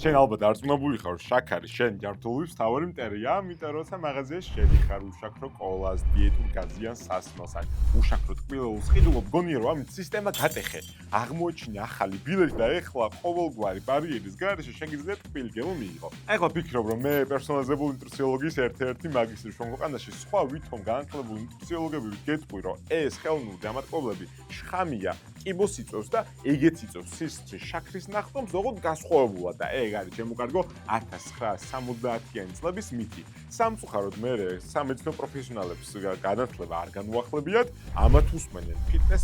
შენ ალბათ არ წვნებული ხარ, შაქარი შენ ჯანმრთელობის მთავარი მტერია, ამიტომ როცა მაღაზიაში შედიხარ, უშაქრო კოლას, დიეტურ გაზიანს, სასმელს, ან უშაქრო ტკბილეულს ყიდულობ, გონია რომ ამით სისტემა გატეხე. აღმოჩინე ახალი ბილეთი და ეხლა ყოველგვარი ბარიერის გარეშე შენ გიძლია ტკბილი გემო მიიღო. ეხლა ფიქრობ რომ მე პერსონალიზებული ნუტრიციოლოგიის ერთ-ერთი მაგისტრი შენ ქვეყანაში სხვა ვითომ განათლებული ნუტრიციოლოგები გეტყვი რომ ეს ხელოვნური დამატკობრები შხამია, კიბოს იწვევს და ეგეც იწვევს სისხლში შაქრის ნახტომს, ოღონდ განსხვავებულად და ეგ არის შემოკარგო 1970-იანი წლების მითი. სამწუხაროდ მე სამედიცინო პროფესიონალებს განათლება არ განუახლებიათ, ამათ უსმენენ ფიტნეს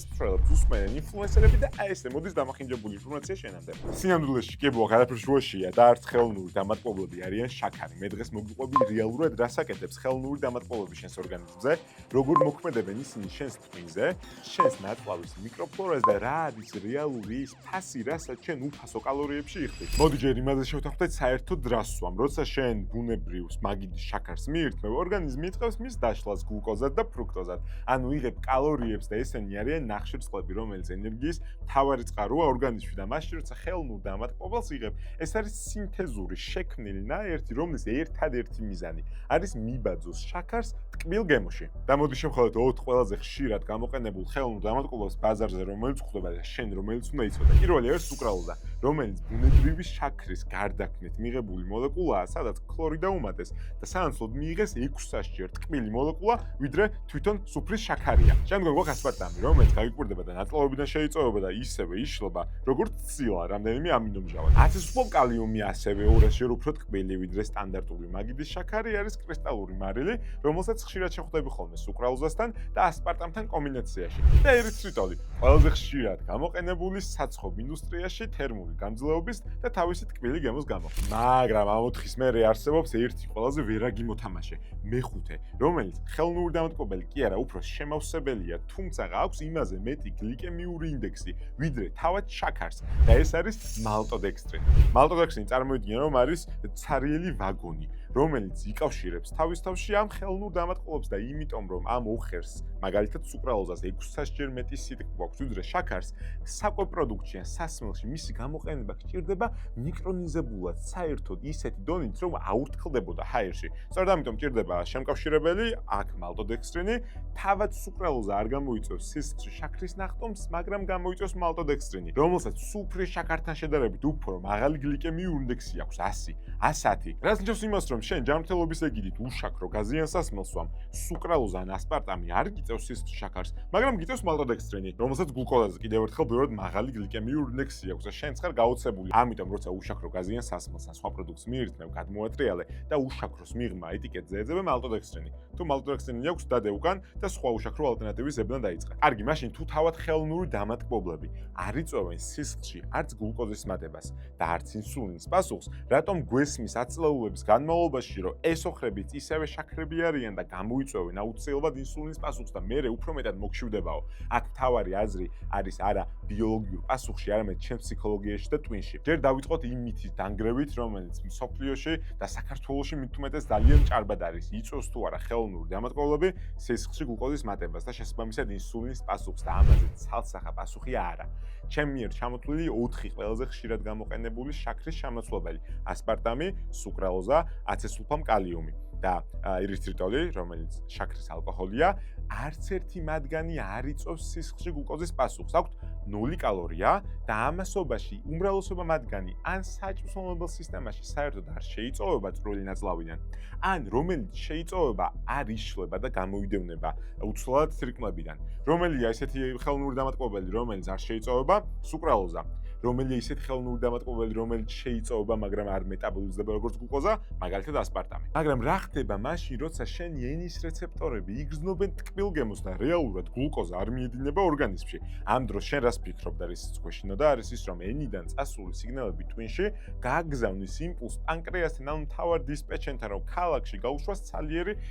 მცველებს უსმენენ ინფლუენსერები და აი ესე მოდის დამახინჯებული ინფორმაცია შენამდე. სინამდვილეში კი ბოღ არაფერ შუაშია და არც ხელოვნური დამატკობრები არიან შაქარი. მე დღეს მოგიყვები რეალურად რას აკეთებს ხელოვნური დამატკობრები შენს ორგანიზმზე, როგორ მოქმედებენ ისინი შენს ტვინზე, შენს ნაწლავის მიკროფლორას და რა არის რეალური ის ფასი, რასაც შენ უფასო კალორიებში იხდით. მოდი ჯერ იმაზე შევთანხმდეთ საერთოდ რას ვსვამ, როცა შენ ბუნებრივს მაგიდის შაქარს მიირთმევ, ორგანიზმი იწევს მის დაშლას გლუკოზად და ფრუქტოზად. ანუ იღებ კალორიებს და ესენი არიან ნახშირწყლები, რომელიც ენერგიის მთავარი წყაროა ორგანიზმში და მაშინ როცა ხელოვნურ დამატკობელს იღებ, ეს არის სინთეზური შექმნილი ნაერთი, რომლის ერთადერთი მიზანი არის მიბაძოს შაქარს ტკბილ გემოში. და მოდი შევხედოთ 4 ყველაზე ხშირად გამოყენებულ ხელოვნურ დამატკობელს ბაზარზე, რომელიც გვხვდება და შენ რომელიც უნდა იცოდე. პირველი არის სუკრალოზა, რომელიც ბუნებრივი შაქრის გარდაქმნით მიღებული მოლეკულაა, სადაც ქლორიდი უმეტეს და სანაცვლოდ მიიღეს 600-ჯერ ტკბილი მოლეკულა, ვიდრე თვითონ სუფრის შაქარია. შემდგომ გვაქვს ასპარტამი, რომელიც გაიკვირდება და ნაწლავებიდან შეიწოვება და ისევე იშლება, როგორც ცილა, რამდენიმე ამინომჟავა. აცეტილ კალიუმი ასევე 200-ჯერ უფრო ტკბილი, ვიდრე სტანდარტული მაგიდის შაქარი არის კრისტალური მარილი, რომელსაც ხშირად შეხვდები ხოლმე სუკრალოზასთან და ასპარტამთან კომბინაციაში. და ერითრიტოლი, ყველაზე ხშირად გამოყენებული საცხობ ინდუსტრიაში თერმული გამძლეობის და თავისი ტკბილი გემოს გამო. მაგრამ ამ 4-ის მერე არსებობს ერთი ყველაზე ვერაგი მოთამაშე, მეხუთე, რომელიც ხელოვნური დამატკობელი კი არა, უფრო შემავსებელია, თუმცა აქვს იმაზე მეტი გლიკემიური ინდექსი, ვიდრე თავად შაქარს და ეს არის მალტოდექსტრინი. მალტოდექსტრინი წარმოიდგინე რომ არის ცარიელი ვაგონი, რომელიც იკავშირებს თავის თავში ამ ხელოვნურ დამატკობებს და იმიტომ რომ ამ უხერს, მაგალითად სუკრალოზას 600-ჯერ მეტი სიტყვი გვაქვს ვიდრე შაქარს, საკვებ პროდუქტში ან სასმელში მისი გამოყენება გჭირდება მიკრონიზებულად, საერთოდ ისეთი დონით, რომ აურთქლდებოდა ჰაერში. სწორედ ამიტომ გჭირდება შემკავშირებელი, აქ მალტოდექსტრინი, თავად სუკრალოზა არ გამოიწვევს სისხლში შაქრის ნახტომს, მაგრამ გამოიწვევს მალტოდექსტრინი, რომელსაც სუფრის შაქართან შედარებით უფრო მაღალი გლიკემიური ინდექსი აქვს 100, 110. რაც ნიშნავს იმას, რომ შენ ჯანმრთელობის ეგიდით უშაქრო გაზიან სასმელს ვამ, სუკრალოზა ან ასპარტამი არ გიწევს სისხლში შაქარს, მაგრამ გიწევს მალტოდექსტრინი, რომელსაც გლუკოზაზე კიდევ ერთხელ ბევრად მაღალი გლიკემიური ინდექსი აქვს და შენც ხარ გაოცებული. ამიტომ როცა უშაქრო გაზიან სასმელს ან სხვა პროდუქტს მიირთმევ, გადმოატრიალე და უშაქროს მიღმა ეტიკეტზე ეძებე მალტოდექსტრინი. თუ მალტოდექსტრინი აქვს, დადე უკან და სხვა უშაქრო ალტერნატივის ზებნა დაიწყე. კარგი, მაშინ თუ თავად ხელოვნური დამატკობლები არ იწვევენ სისხლში არც გლუკოზის მატებას და არც ინსულინის პასუხს, რატომ გვესმის აწლეულების განმავლობაში, რომ ეს ოხრებიც ისევე შაქრები არიან და გამოიწვევენ აუცილებლად ინსულინის პასუხს და მერე უფრო მეტად მოგშივდებაო. აქ თავარი აზრი არის არა ბიოლოგიურ პასუხში, არამედ ჩემ ფსიქოლოგიაში და ტვინში. ჯერ დავიწყოთ იმ მითის დანგრევით, რომელიც მსოფლიოში და საქართველოში მით უმეტეს ძალიან ჭარბად არის. იწვევს თუ არა ხელოვნური დამატკობრები სისხლში გლუკოზის მატებას და შესაბამისად ინსულინის პასუხს და ამაზე ცალსახა პასუხი არა. ჩემ მიერ ჩამოთვლილი 4 ყველაზე ხშირად გამოყენებული შაქრის შემოსვლებელი: ასპარტამი, სუკრალოზა, აცეტილკალიუმი და ერითრიტოლი, რომელიც შაქრის ალკოჰოლია, არც ერთი მათგანი არ იწვევს სისხლში გლუკოზის პასუხს. აქვთ 0 კალორია და ამასობაში უმრავლესობა მათგანი ან საჭმელობელ სისტემაში საერთოდ არ შეიწოვება წვრილი ნაწლავიდან, ან რომელიც შეიწოვება არ იშლება და გამოიდევნება უცვლელად თირკმლებიდან. რომელია ესეთი ხელოვნური დამატკობელი, რომელიც არ შეიწოვება? სუკრალოზა. რომელია ისეთი ხელოვნური დამატკობელი, რომელიც შეიწოვება, მაგრამ არ მეტაბოლიზდება როგორც გლუკოზა, მაგალითად ასპარტამი. მაგრამ რა ხდება მაშინ, როცა შენი ენის რეცეპტორები იგრძნობენ ტკბილ გემოს და რეალურად გლუკოზა არ მიედინება ორგანიზმში? ამ დროს შენ რას ფიქრობ და რისიც გვეშინო და არის ის, რომ ენიდან წასული სიგნალები ტვინში გააგზავნის იმპულს პანკრეასთან ან მთავარ დისპეჩერთან, რომ ქალაქში გაუშვას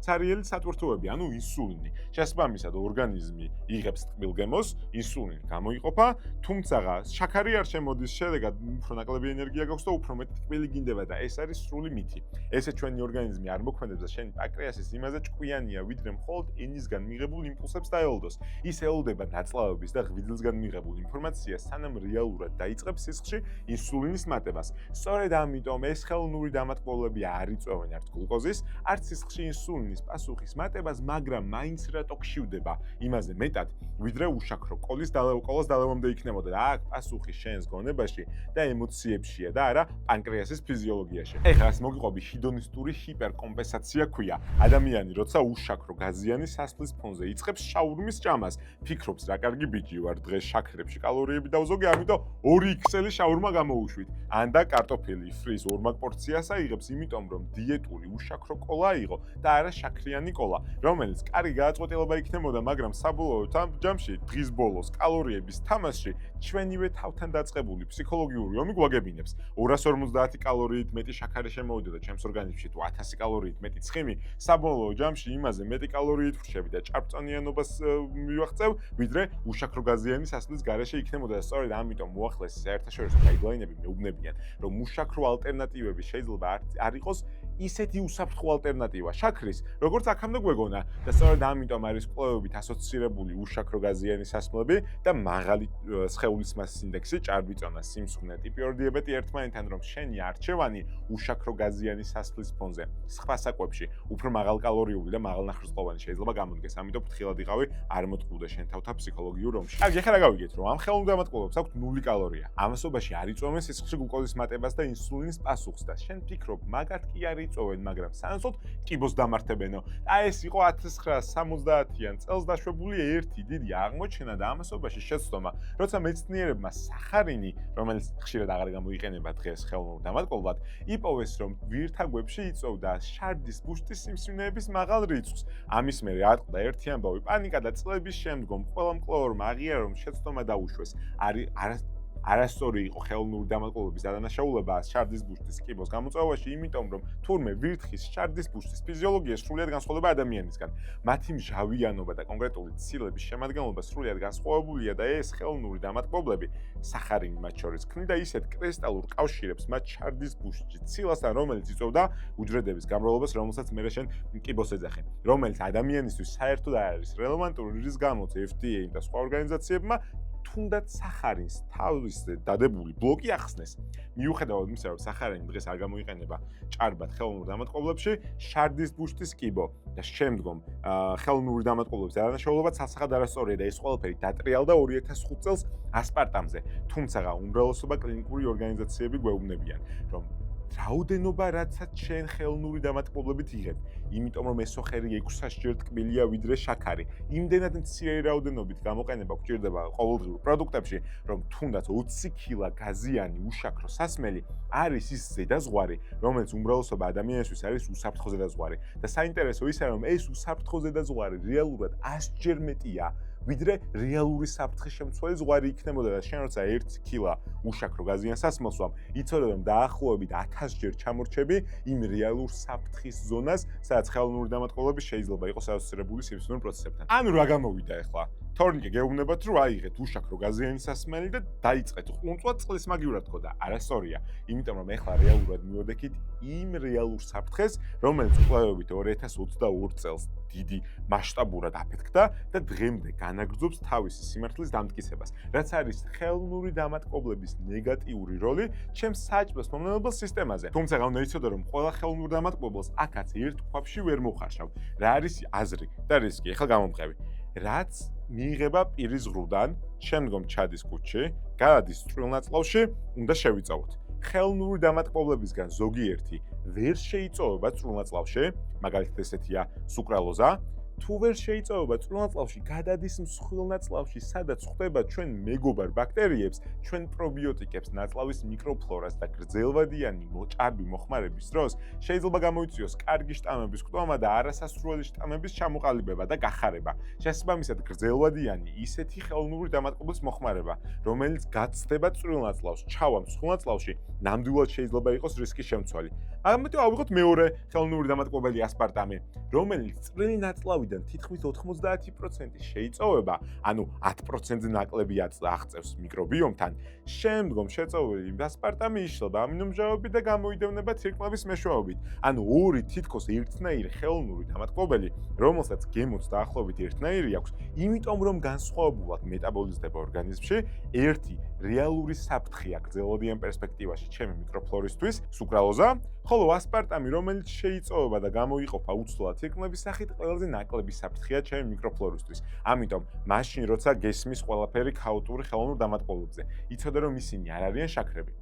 ცარიელი სატვირთოები, ანუ ინსულინი. შესაბამისად, ორგანიზმი იღებს ტკბილ გემოს, ინსულინი გამოიყოფა, თუმცა შაქარი არ შემოდის შედეგად უფრო ნაკლები ენერგია გაქვს და უფრო მეტი ტკბილი გინდება და ეს არის სრული მითი. ესე ჩვენი ორგანიზმი არ მოქმედებს და შენი პანკრეასის იმაზე ჭკვიანია, ვიდრე მხოლოდ ენისგან მიღებულ იმპულსებს დაელოდოს. ის ელოდება ნაწლავების და ღვიძლისგან მიღებულ ინფორმაციას, სანამ რეალურად დაიწყებს სისხლში ინსულინის მატებას. სწორედ ამიტომ ეს ხელოვნური დამატკბოლებები არ იწვევენ არც გლუკოზის, არც სისხლში ინსულინის პასუხის მატებას, მაგრამ მაინც რატო ხშირდება იმაზე მეტად, ვიდრე უშაქრო კოლის დალევამდე იქნებოდა და აქ პასუხი შენს გონებაში და ემოციებშია და არა პანკრეასის ფიზიოლოგიაში. ეხლა ეს მოგიყვები ჰიდონისტური ჰიპერკომპენსაცია ქვია. ადამიანი როცა უშაქრო გაზიანი სასმლის ფონზე იწყებს შაურმის ჭამას, ფიქრობს რა კარგი ბიჭი ვარ, დღეს შაქრებში კალორიები დავზოგე, ამიტომ 2 XL შაურმა გამოუშვით. ან და კარტოფილი ფრის ორმაგ პორციას აიღებს, იმიტომ რომ დიეტური უშაქრო კოლა აიღო და არა შაქრიანი კოლა, რომელიც კარგი გააწყვეტილება იქნებოდა, მაგრამ საბოლოო ჯამში დღის ბოლოს კალორიების თამაშში ჩვენივე თავთან დაწყებული ფსიქოლოგიური ომი გვაგებინებს. 250 კალორიით მეტი შაქარი შემოვიდა ჩემს ორგანიზმში თუ 1000 კალორიით მეტი ცხიმი, საბოლოო ჯამში იმაზე მეტი კალორიით ვრჩები და ჭარბწონიანობას მივაღწევ, ვიდრე უშაქრო გაზიანი სასმლის გარეშე იქნებოდა და სწორედ ამიტომ უახლესი საერთაშორისო გაიდლაინები მეუბნებიან, რომ უშაქრო ალტერნატივები შეიძლება არ იყოს ისეთი უსაფრთხო ალტერნატივა შაქრის, როგორც აქამდე გვეგონა და სწორედ ამიტომ არის კვლევებით ასოცირებული უშაქრო გაზიანი სასმლები და მაღალი სხეულის მასის ინდექსი, ჭარბიწონა, სიმსხვნე, ტიპი 2 დიაბეტი ერთმანეთთან, რომ შენი არჩევანი უშაქრო გაზიანი სასმლის ფონზე სხვა საკვებში უფრო მაღალკალორიული და მაღალნახრისწყლოვანი შეიძლება გამოდგეს. ამიტომ ფრთხილად იყავი, არ მოტყუდა შენ თავთა ფსიქოლოგიურ ომში. კარგი, ახლა რა გავიგეთ, რომ ამ ხელოვნურ დამატკბოლებებს აქვთ 0 კალორია. ამასობაში არ იწვევენ სისხლში გლუკოზის მატებას და ინსულინის პასუხს და შენ ფიქრობ, მაგათ კი არ იწვევენ, მაგრამ სანაცვლოდ კიბოს დამართებენო. და ეს იყო 1970-იან წელს დაშვებული ერთი დიდი აღმოჩენა და ამასობაში შეცდომა, როცა მეცნიერებმა სახარინი, რომელიც ხშირად აღარ გამოიყენება დღეს ხელოვნურ დამატკბობად, იპოვეს, რომ ვირთაგვებში იწვევდა შარდის ბუშტის სიმსივნეების მაღალ რიცხვს. ამის მერე ატყდა ერთი ამბავი პანიკა და წლების შემდგომ ყველა მკვლევარმა აღიარა, რომ შეცდომა დაუშვეს. არასწორი იყო ხელოვნური დამატკბობების დანაშაულება შარდის ბუშტის კიბოს გამოწვევაში, იმიტომ რომ თურმე ვირთხის შარდის ბუშტის ფიზიოლოგია სრულიად განსხვავდება ადამიანისგან. მათი მჟავიანობა და კონკრეტული ცილების შემადგენლობა სრულიად განსხვავებულია და ეს ხელოვნური დამატკბობები სახარინი მათ შორის ქმნიდა ისეთ კრისტალურ კავშირებს მათ შარდის ბუშტში ცილასთან, რომელიც იწვევდა უჯრედების გამრავლებას, რომელსაც მერე შენ კიბოს ეძახი, რომელიც ადამიანისთვის საერთოდ არ არის რელევანტური, რის გამოც FDA და სხვა ორგანიზაციებმა თუნდაც სახარინს თავის დადებული ბლოკი ახსნეს. მიუხედავად იმისა, რომ სახარინი დღეს არ გამოიყენება ჭარბად ხელოვნურ დამატკბობლებში, შარდის ბუშტის კიბო და შემდგომ ხელოვნური დამატკბობლების დანაშაულობა ცალსახად არასწორია და ეს ყველაფერი დატრიალდა 2005 წელს ასპარტამზე. თუმცა უმრავლესობა კლინიკური ორგანიზაციები გვეუბნებიან, რომ რაოდენობა რაცაც შენ ხელოვნური დამატკბობლებით იღებ, იმიტომ რომ ეს სოხერი 600-ჯერ ტკბილია ვიდრე შაქარი. იმდენად მცირე რაოდენობით გამოყენება გვჭირდება ყოველდღიურ პროდუქტებში, რომ თუნდაც 20 კილა გაზიანი უშაქრო სასმელი არის ის ზედაზღვარი, რომელიც უმრავლესობა ადამიანისთვის არის უსაფრთხო ზედაზღვარი. და საინტერესო ისაა, რომ ეს უსაფრთხო ზედაზღვარი რეალურად 100-ჯერ მეტია ვიდრე რეალური საფრთხის შემცველი ზღვარი იქნებოდა და შენ როცა 1 კილა უშაქრო გაზიან სასმელს ვამ, იცოდე რომ დაახლოებით 1000-ჯერ ჩამორჩები იმ რეალურ საფრთხის ზონას, სადაც ხელოვნური დამატკბობლები შეიძლება იყოს ასოცირებული სიმსივნურ პროცესებთან. ანუ რა გამოვიდა ახლა? თორნიკე გეუბნებათ, რომ აიღეთ უშაქრო გაზიანი სასმელი და დაიწყეთ ყუნწვა წყლის მაგივრად თქო და არასწორია, იმიტომ რომ ახლა რეალურად მივოდექით იმ რეალურ საფრთხეს, რომელიც კვლევებით 2022 წელს დიდი მასშტაბურად აფეთქდა და დღემდე განაგრძობს თავისი სიმართლის დამტკიცებას, რაც არის ხელოვნური დამატკბობლების ნეგატიური როლი ჩემს საჭმელს მომნელებელ სისტემაზე. თუმცა უნდა იცოდე, რომ ყველა ხელოვნურ დამატკბობელს აქაც ერთ ქვაბში ვერ მოხარშავ. რა არის აზრი და რისკი? ახლა გამომყევი. რაც მიიღება პირის ღრუდან, შემდგომ ჩადის კუჭში, გადადის წვრილ ნაწლავში, უნდა შევიწოვოთ. ხელოვნური დამატკბობლებისგან ზოგიერთი ვერ შეიწოვება წვრილ ნაწლავში, მაგალითად ესეთია სუკრალოზა. თუ ვერ შეიწოვება წვრილ ნაწლავში, გადადის მსხვილ ნაწლავში, სადაც ხვდება ჩვენ მეგობარ ბაქტერიებს, ჩვენ პრობიოტიკებს, ნაწლავის მიკროფლორას და გრძელვადიანი ჭარბი მოხმარების დროს შეიძლება გამოიწვიოს კარგი შტამების კვდომა და არასასურველი შტამების ჩამოყალიბება და გახარება. შესაბამისად, გრძელვადიანი ისეთი ხელოვნური დამატკბობლის მოხმარება, რომელიც გაცდება წვრილ ნაწლავს, ჩავა მსხვილ ნაწლავში, ნამდვილად შეიძლება იყოს რისკის შემცველი. ამიტომ ავიღოთ მეორე ხელოვნური დამატკბობელი ასპარტამი, რომელიც წვრილი ნაწლავი ამავიდან თითქმის 90% შეიწოვება, ანუ 10%-ზე ნაკლები აღწევს მიკრობიომთან. შემდგომ შეწოვილი ასპარტამი იშლება ამინომჟავებით და გამოიდევნება ცირკმლების მეშვეობით. ანუ ორი თითქოს ერთნაირი ხელოვნური დამატკობელი, რომელსაც გემოც დაახლოებით ერთნაირი აქვს, იმიტომ რომ განსხვავებულად მეტაბოლიზდება ორგანიზმში, ერთი რეალური საფრთხეა გრძელვადიან პერსპექტივაში ჩემი მიკროფლორისთვის, სუკრალოზა, ხოლო ასპარტამი, რომელიც შეიწოვება და გამოიყოფა უცვლელად ცირკმლების სახით, ყველაზე ნაკლები საფრთხეა ჩემი მიკროფლორისთვის. ამიტომ, მაშინ როცა გესმის ყველაფერი ქაოტური ხელოვნურ დამატკობრებზე, იცოდე რომ ისინი არ არიან შაქრები.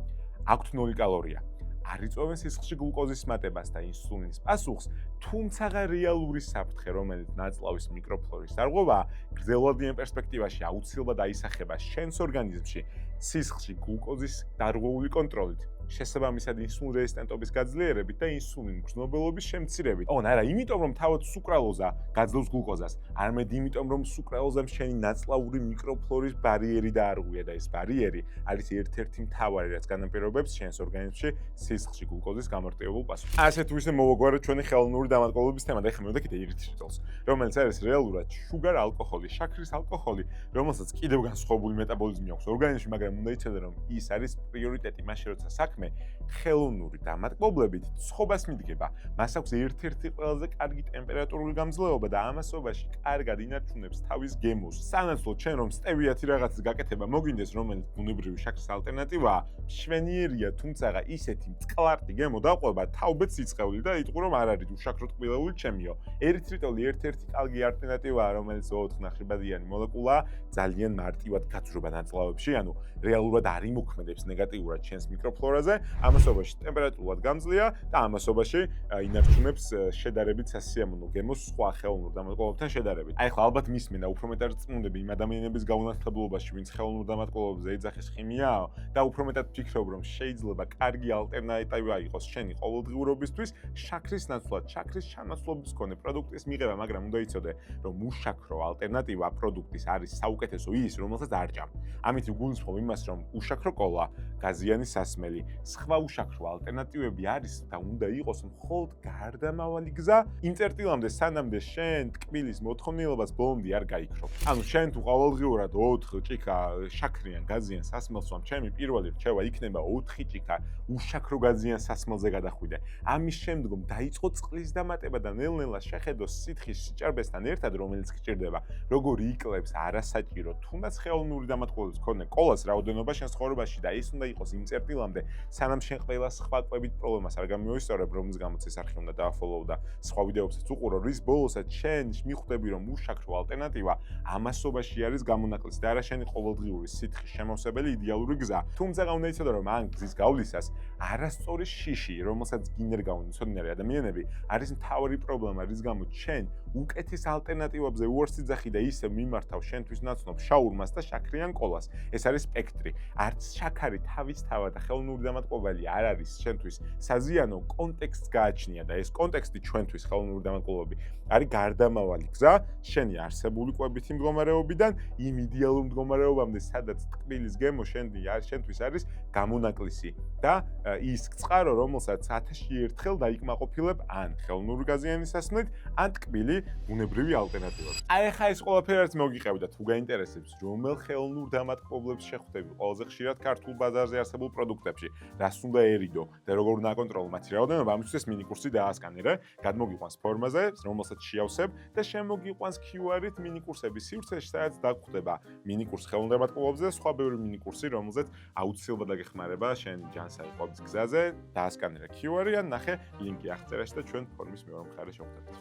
აქვთ 0 კალორია. არ იწვევენ სისხლში გლუკოზის მატებას და ინსულინის პასუხს, თუმცა რეალური საფრთხე, რომელიც ნაწლავის მიკროფლორის დარღვევაა, გრძელვადიან პერსპექტივაში აუცილებლად აისახება შენს ორგანიზმში სისხლში გლუკოზის დარღვეული კონტროლით. შესაბამისად ინსულინ რეზისტენტობის გაძლიერებით და ინსულინ გრძნობელობის შემცირებით. ოღონდ არა იმიტომ რომ თავად სუკრალოზა გაძლევს გლუკოზას, არამედ იმიტომ რომ სუკრალოზამ შენი ნაწლავური მიკროფლორის ბარიერი დაარღვია და ეს ბარიერი არის ერთ-ერთი მთავარი რაც განაპირობებს შენს ორგანიზმში სისხლში გლუკოზის გამარტივებულ პასუხს. ასე თუ ისე მოვაგვარეთ ჩვენი ხელოვნური დამატკობრების თემა და ეხლა მივიდეთ კიდე ერთ რიტულს, რომელიც არის რეალურად შუგარ ალკოჰოლი, შაქრის ალკოჰოლი, რომელსაც კიდევ განსხვავებული მეტაბოლიზმი აქვს ორგანიზმში, მაგრამ უნდა იცოდე რომ ის არის პრიორიტეტი მაშინ როცა საქმე ხელოვნური დამატკობრებით ცხობას მიდგება. მას აქვს ერთ-ერთი ყველაზე კარგი ტემპერატურული გამძლეობა და ამასობაში კარგად ინარჩუნებს თავის გემოს. სანაცვლოდ ჩვენ რომ სტევიათი რაღაცის გაკეთება მოგინდეს, რომელიც ბუნებრივი შაქრის ალტერნატივაა, მშვენიერია, თუმცა ისეთი მწყლარტი გემო დაყვება, თავბეთ სიწყეული და იტყვი რომ არ არის უშაქრო ტკბილეული ჩემიო. ერითრიტოლი ერთ-ერთი კარგი ალტერნატივაა, რომელიც 4 ნახშირბადიანი მოლეკულაა, ძალიან მარტივად გაძვრება ნაწლავებში, ანუ რეალურად არ იმოქმედებს ნეგატიურად ჩვენს მიკროფლორაზე. ამასობაში ტემპერატურულად გამძლეა და ამასობაში ინარჩუნებს შედარებით სასიამოვნო გემოს სხვა ხელოვნურ დამატკობრებთან შედარებით. აი ხლა ალბათ მისმენა უფრო მეტად წმუნდები იმ ადამიანების გაუნათლებლობაში, ვინც ხელოვნურ დამატკობრებზე ეძახის ქიმიაო და უფრო მეტად ფიქრობ რომ შეიძლება კარგი ალტერნატივა იყოს შენი ყოველდღიურობისთვის შაქრის ნაცვლად, შაქრის ჩანაცვლობის მქონე პროდუქტის მიღება, მაგრამ უნდა იცოდე რომ უშაქრო ალტერნატივა პროდუქტის არის საუკეთესო ის, რომელსაც არ ჭამ. ამით ვგულისხმობ იმას, რომ უშაქრო კოლა, გაზიანი სასმელი, სხვა უშაქრო ალტერნატივები არის და უნდა იყოს მხოლოდ გარდამავალი გზა იმ წერტილამდე, სანამდე შენ ტკბილის მოთხოვნილებას ბოლომდე არ გაიქრობ. ანუ შენ თუ ყოველდღიურად 4 ჭიქა შაქრიან გაზიან სასმელს ვამ, ჩემი პირველი რჩევა იქნება 4 ჭიქა უშაქრო გაზიან სასმელზე გადახვიდე. ამის შემდგომ დაიწყო წყლის დამატება და ნელ-ნელა შეხედო სითხის სიჭარბესთან ერთად, რომელიც გჭირდება, როგორი იკლებს არასაჭირო, თუნდაც ხელოვნური დამატკობრების მქონე კოლას რაოდენობა შენ ცხოვრებაში და ის უნდა იყოს იმ წერტილამდე, სანამ შენ ყველა სხვა კვებით პრობლემას არ გამიოისწორებ, რომლის გამოც ეს არხი უნდა დააფოლოო და სხვა ვიდეოებსაც უყურო, რის ბოლოსაც შენ მიხვდები, რომ უშაქრო ალტერნატივა ამასობაში არის გამონაკლისი და არა შენი ყოველდღიური სითხის შემოსებელი იდეალური გზა. თუმცა უნდა იცოდე, რომ ამ გზის გავლისას არასწორი შიში, რომელსაც გინერგავენ ცოდნარი ადამიანები, არის მთავარი პრობლემა, რის გამოც შენ უკეთის ალტერნატივებზე უარს იძახი და ისე მიმართავ შენთვის ნაცნობ შაურმას და შაქრიან კოლას. ეს არის სპექტრი. არც შაქარი თავისთავად და ხელოვნური დამატკობელი არ არის შენთვის საზიანო, კონტექსტს გააჩნია და ეს კონტექსტი ჩვენთვის ხელოვნური დამატკობრები არის გარდამავალი გზა შენი არსებული კვებითი მდგომარეობიდან იმ იდეალურ მდგომარეობამდე, სადაც ტკბილის გემო შენთვის არის გამონაკლისი და ის წყარო, რომელსაც 1000-ში ერთხელ დაიკმაყოფილებ ან ხელოვნური გაზიანი სასმლით, ან ტკბილი ბუნებრივი ალტერნატივები. აი ხა ეს ყველაფერი რაც მოგიყევდა, თუ გაინტერესებს, რომელ ხელოვნურ დამატკობრებს შეხვდები ყველაზე ხშირად ქართულ ბაზარზე არსებულ პროდუქტებში, რას უნდა ერიდო და როგორ უნდა აკონტროლო მათი რაოდენობა, ამისთვის მინი კურსი დაასკანერე, გადმოგიყვანს ფორმაზე, რომელსაც შეავსებ და შემოგიყვანს QR-ით მინი კურსების სივრცეში, სადაც დაგხვდება მინი კურსი ხელოვნურ დამატკობრებზე, სხვა ბევრი მინი კურსი, რომელზეც აუცილებლად დაგეხმარება შენ ჯანსაღი ყოფის გზაზე, დაასკანერე QR-ი ან ნახე ლინკი აღწერაში და ჩვენ ფორმის მეორე მხარეს შევხვდებით.